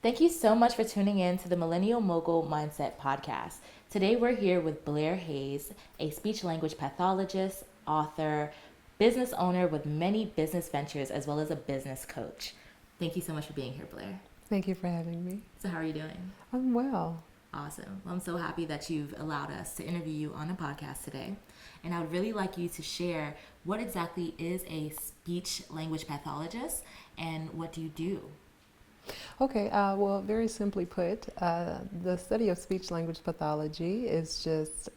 Thank you so much for tuning in to the Millennial Mogul Mindset podcast. Today we're here with Blaire Hayes, a speech language pathologist, author, business owner with many business ventures, as well as a business coach. Thank you so much for being here, Blaire. Thank you for having me. So, how are you doing? I'm well. Awesome. Well, I'm so happy that you've allowed us to interview you on a podcast today. And I would really like you to share what exactly is a speech language pathologist and what do you do? Okay, well, very simply put, the study of speech language pathology is just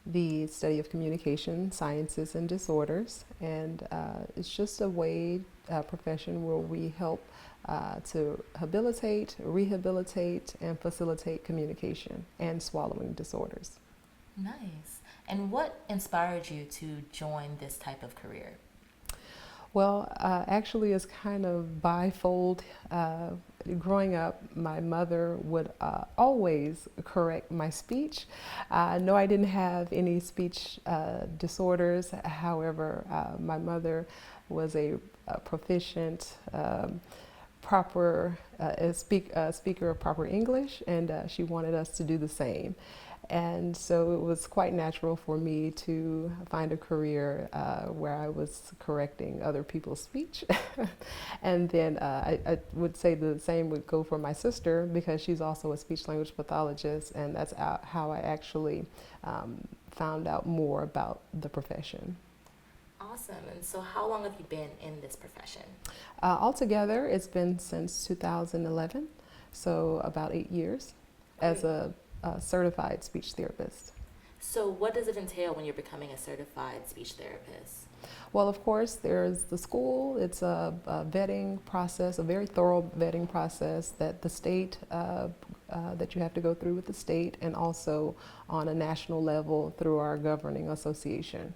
the study of communication sciences and disorders. And it's just a profession where we help to habilitate, rehabilitate, and facilitate communication and swallowing disorders. Nice. And what inspired you to join this type of career? Well, actually, it's kind of bifold. Growing up, my mother would always correct my speech. No, I didn't have any speech disorders. However, my mother was a proficient, speaker of proper English, and she wanted us to do the same. And so it was quite natural for me to find a career where I was correcting other people's speech. And then I would say the same would go for my sister because she's also a speech language pathologist, and that's how I actually found out more about the profession. Awesome. And so how long have you been in this profession? Altogether, it's been since 2011, so about 8 years as a certified speech therapist. So what does it entail when you're becoming a certified speech therapist? Well, of course, there's the school. It's a vetting process, a very thorough vetting process that the state, that you have to go through with the state, and also on a national level through our governing association.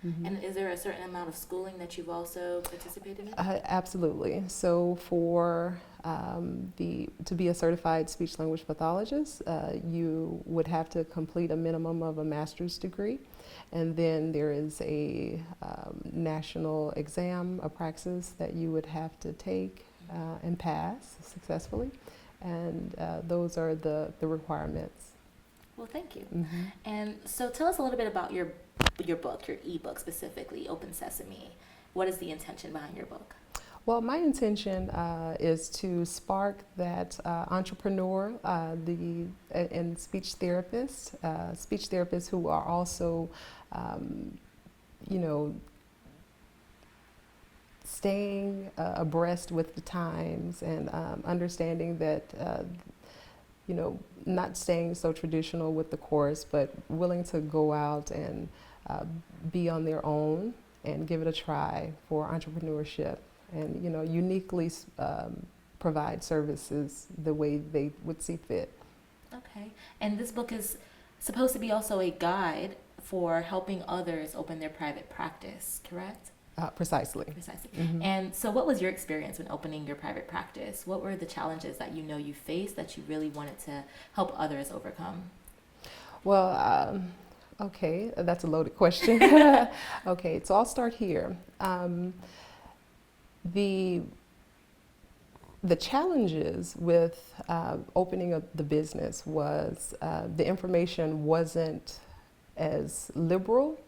Mm-hmm. And is there a certain amount of schooling that you've also participated in? Absolutely. So for to be a certified speech language pathologist, you would have to complete a minimum of a master's degree. And then there is a national exam, a praxis that you would have to take and pass successfully. And those are the requirements. Well, thank you. Mm-hmm. And so tell us a little bit about your book, your ebook specifically, Open Sesame. What is the intention behind your book? Well, my intention is to spark that entrepreneur, and speech therapists who are also, staying abreast with the times and understanding that, not staying so traditional with the course, but willing to go out and be on their own and give it a try for entrepreneurship and, uniquely provide services the way they would see fit. Okay. And this book is supposed to be also a guide for helping others open their private practice, correct? Precisely. Mm-hmm. And so what was your experience when opening your private practice? What were the challenges that you faced that you really wanted to help others overcome? Well, okay, that's a loaded question. Okay, so I'll start here. The challenges with opening up the business was the information wasn't as liberal.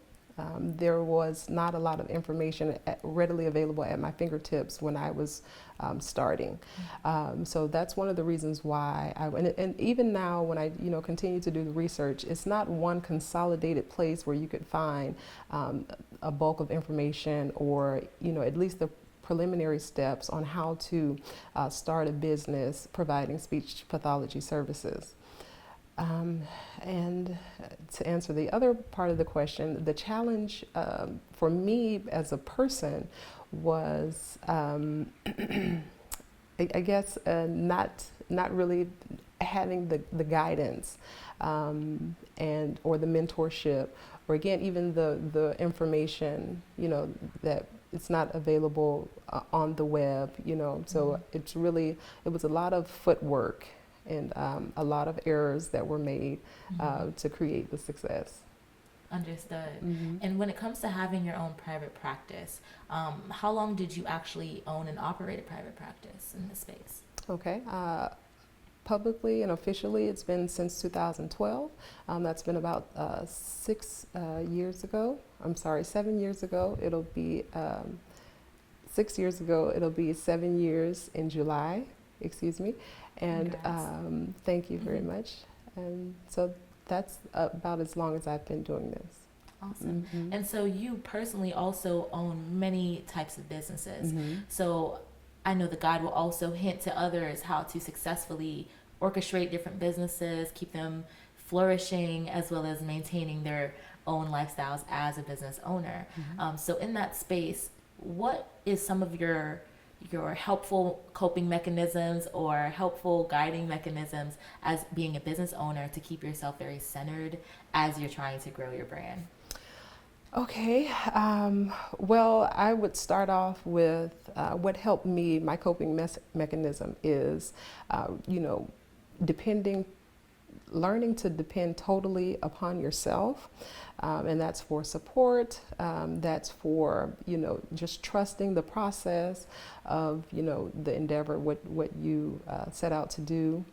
There was not a lot of information readily available at my fingertips when I was starting. So that's one of the reasons why and even now when I continue to do the research, it's not one consolidated place where you could find a bulk of information or at least the preliminary steps on how to start a business providing speech pathology services. And to answer the other part of the question, the challenge for me as a person was, I guess, not really having the guidance and or the mentorship, or again even the information that it's not available on the web. So it was a lot of footwork and a lot of errors that were made to create the success. Understood. Mm-hmm. And when it comes to having your own private practice, how long did you actually own and operate a private practice in this space? Okay. Publicly and officially, it's been since 2012. That's been about 6 years ago. I'm sorry, 7 years ago. It'll be 6 years ago. It'll be 7 years in July. Excuse me. And thank you very much. And so that's about as long as I've been doing this. Awesome. And so you personally also own many types of businesses. So I know the guide will also hint to others how to successfully orchestrate different businesses, keep them flourishing, as well as maintaining their own lifestyles as a business owner. So in that space, what is some of your helpful coping mechanisms or helpful guiding mechanisms as being a business owner to keep yourself very centered as you're trying to grow your brand? Okay, well, I would start off with what helped me. My coping mechanism is, learning to depend totally upon yourself, and that's for support. That's for just trusting the process of the endeavor, what you set out to do.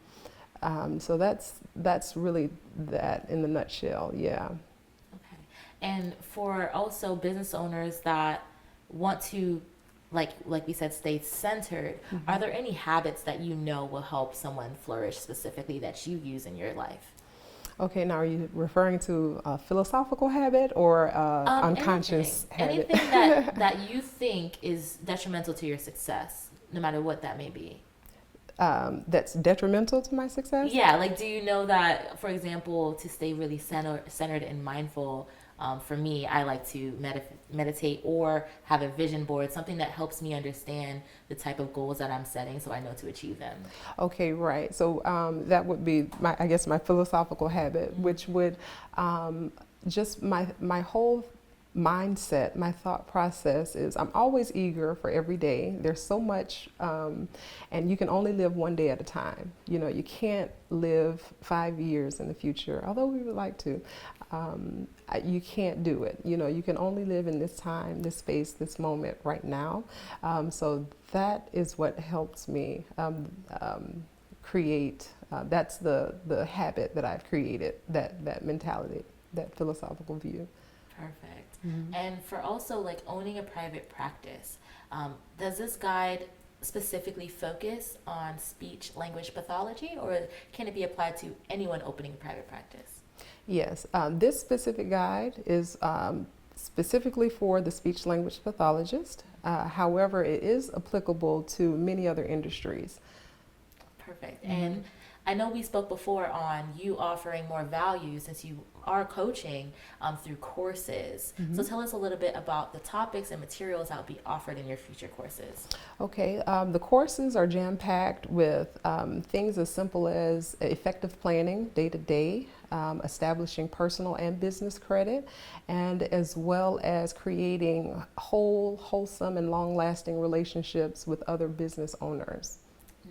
So that's really that in the nutshell. Yeah. And for also business owners that want to, like we said, stay centered, are there any habits that will help someone flourish specifically that you use in your life? Okay, now are you referring to a philosophical habit or unconscious habit? Anything that you think is detrimental to your success, no matter what that may be. That's detrimental to my success? Yeah, like do you know that, for example, to stay really centered and mindful, for me, I like to meditate or have a vision board, something that helps me understand the type of goals that I'm setting so I know to achieve them. Okay, right. So that would be, my philosophical habit, which would just my whole mindset, my thought process is I'm always eager for every day. There's so much, and you can only live one day at a time. You can't live 5 years in the future, although we would like to. You can't do it. You can only live in this time, this space, this moment right now. So that is what helps me create. That's the habit that I've created, that mentality, that philosophical view. Perfect. And for also like owning a private practice, does this guide specifically focus on speech language pathology, or can it be applied to anyone opening a private practice? Yes, this specific guide is specifically for the speech language pathologist. However, it is applicable to many other industries. Perfect. And I know we spoke before on you offering more value since you are coaching through courses. So tell us a little bit about the topics and materials that will be offered in your future courses. Okay, the courses are jam-packed with things as simple as effective planning day to day, establishing personal and business credit, and as well as creating wholesome and long-lasting relationships with other business owners.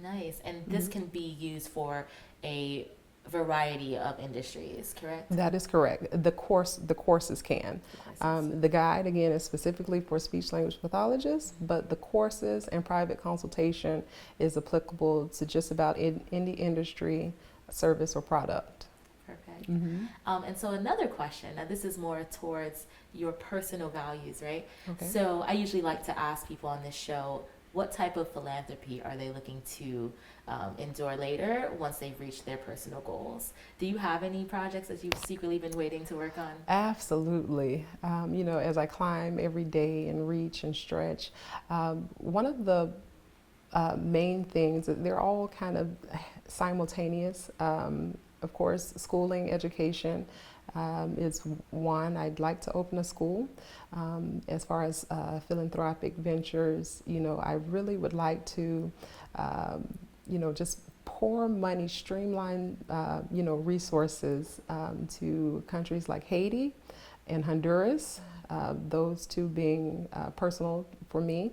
Nice. And this can be used for a variety of industries, correct? That is correct. The courses can. The guide, again, is specifically for speech language pathologists, but the courses and private consultation is applicable to just about any industry, service, or product. Perfect. And so another question, now this is more towards your personal values, right? Okay. So I usually like to ask people on this show, what type of philanthropy are they looking to endure later once they've reached their personal goals? Do you have any projects that you've secretly been waiting to work on? Absolutely. As I climb every day and reach and stretch, one of the main things, they're all kind of simultaneous. Of course, schooling, education, is one. I'd like to open a school. As far as philanthropic ventures, I really would like to, just pour money, streamline, resources to countries like Haiti and Honduras, those two being personal for me,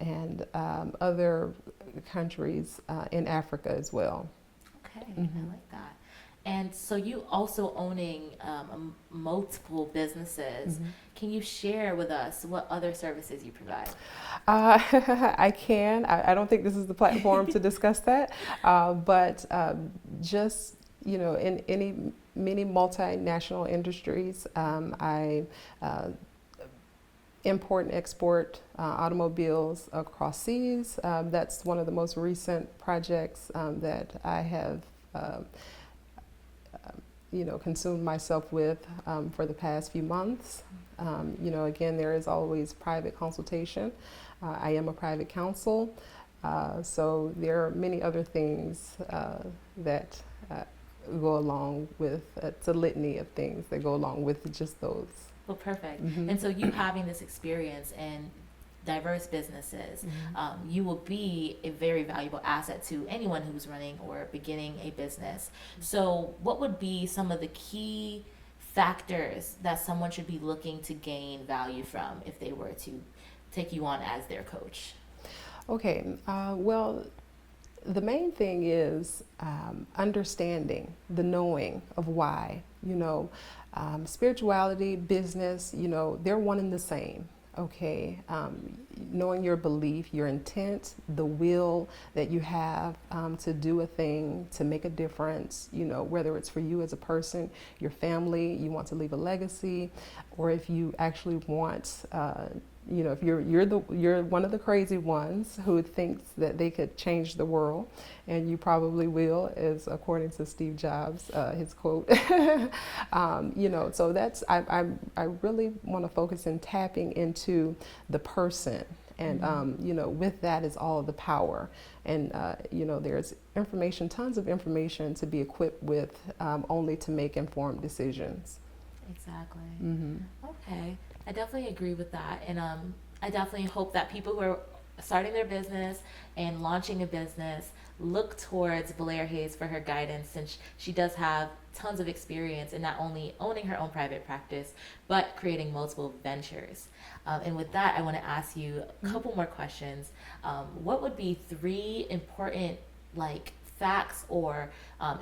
and other countries in Africa as well. Okay, I like that. And so you also owning multiple businesses. Can you share with us what other services you provide? I can. I don't think this is the platform to discuss that, but just in many multinational industries, I import and export automobiles across seas. That's one of the most recent projects that I have consumed myself with for the past few months. Again, there is always private consultation. I am a private counsel, so there are many other things that go along with, it's a litany of things that go along with just those. Well, perfect. And so you having this experience in diverse businesses, you will be a very valuable asset to anyone who's running or beginning a business. So what would be some of the key factors that someone should be looking to gain value from if they were to take you on as their coach? Okay, well, the main thing is understanding, the knowing of why. Spirituality, business, they're one and the same. Okay, knowing your belief, your intent, the will that you have to do a thing, to make a difference, whether it's for you as a person, your family, you want to leave a legacy, or if you actually want, if you're one of the crazy ones who thinks that they could change the world, and you probably will, as according to Steve Jobs, his quote. So that's I really want to focus in tapping into the person, and with that is all of the power, and there's information, tons of information to be equipped with, only to make informed decisions. Exactly. Okay. I definitely agree with that. And I definitely hope that people who are starting their business and launching a business look towards Blaire Hayes for her guidance, since she does have tons of experience in not only owning her own private practice, but creating multiple ventures. And with that, I want to ask you a couple more questions. What would be 3 important facts or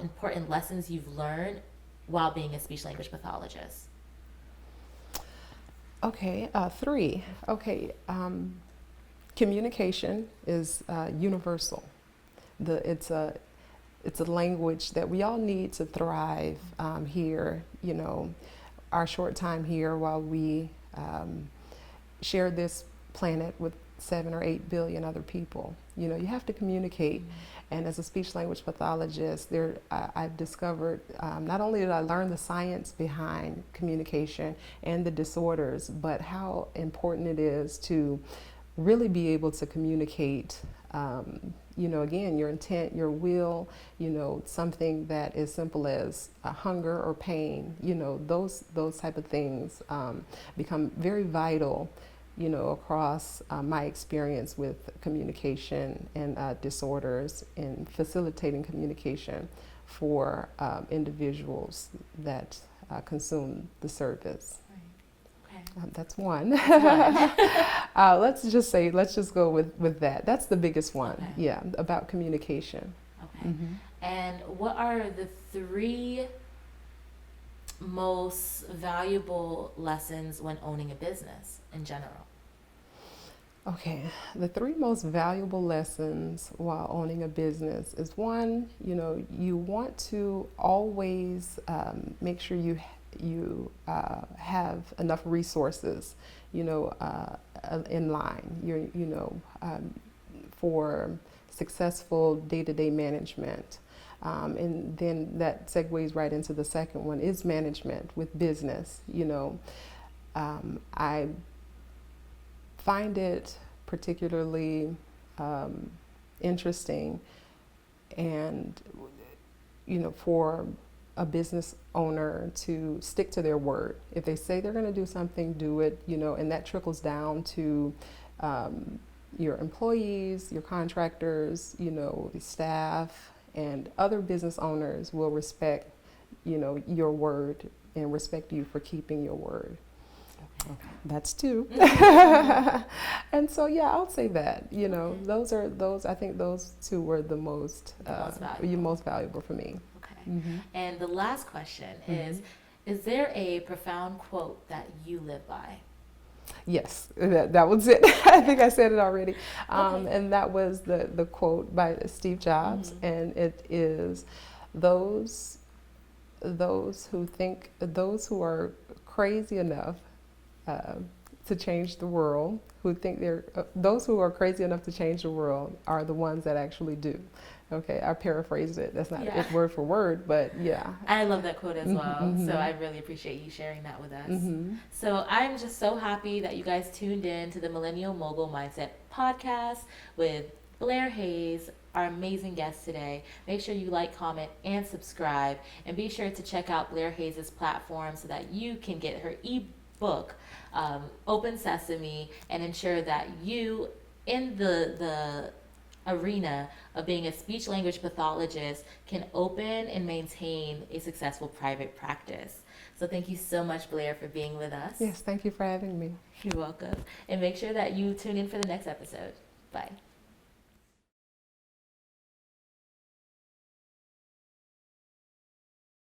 important lessons you've learned while being a speech language pathologist? Okay, 3. Okay, communication is universal. It's a language that we all need to thrive here. Our short time here while we share this planet with 7 or 8 billion other people. You have to communicate. And as a speech language pathologist, I've discovered, not only did I learn the science behind communication and the disorders, but how important it is to really be able to communicate, again, your intent, your will, something that is simple as hunger or pain, those type of things become very vital, across my experience with communication and disorders, and facilitating communication for individuals that consume the service. Right. Okay. That's one. Let's just go with that. That's the biggest one. Okay. Yeah, about communication. Okay. And what are the 3 most valuable lessons when owning a business in general? Okay, the 3 most valuable lessons while owning a business is, 1, you want to always make sure you have enough resources, in line, for successful day-to-day management. And then that segues right into the second one, is management with business. I find it particularly interesting, and for a business owner to stick to their word. If they say they're going to do something, do it, and that trickles down to your employees, your contractors, the staff, and other business owners will respect, your word, and respect you for keeping your word. Okay. That's 2. And so, yeah, I'll say that, I think those 2 were the most valuable for me. Okay. And the last question is there a profound quote that you live by? Yes, that was it. I think I said it already. And that was the quote by Steve Jobs, and it is, those who are crazy enough to change the world, those who are crazy enough to change the world are the ones that actually do. Okay, I paraphrased it. That's not it word for word, but yeah. I love that quote as well. So I really appreciate you sharing that with us. So I'm just so happy that you guys tuned in to the Millennial Mogul Mindset podcast with Blaire Hayes, our amazing guest today. Make sure you like, comment, and subscribe. And be sure to check out Blaire Hayes' platform so that you can get her ebook, Open Sesame, and ensure that you, in the arena of being a speech language pathologist, can open and maintain a successful private practice. So thank you so much, Blaire, for being with us. Yes, thank you for having me. You're welcome. And make sure that you tune in for the next episode. Bye.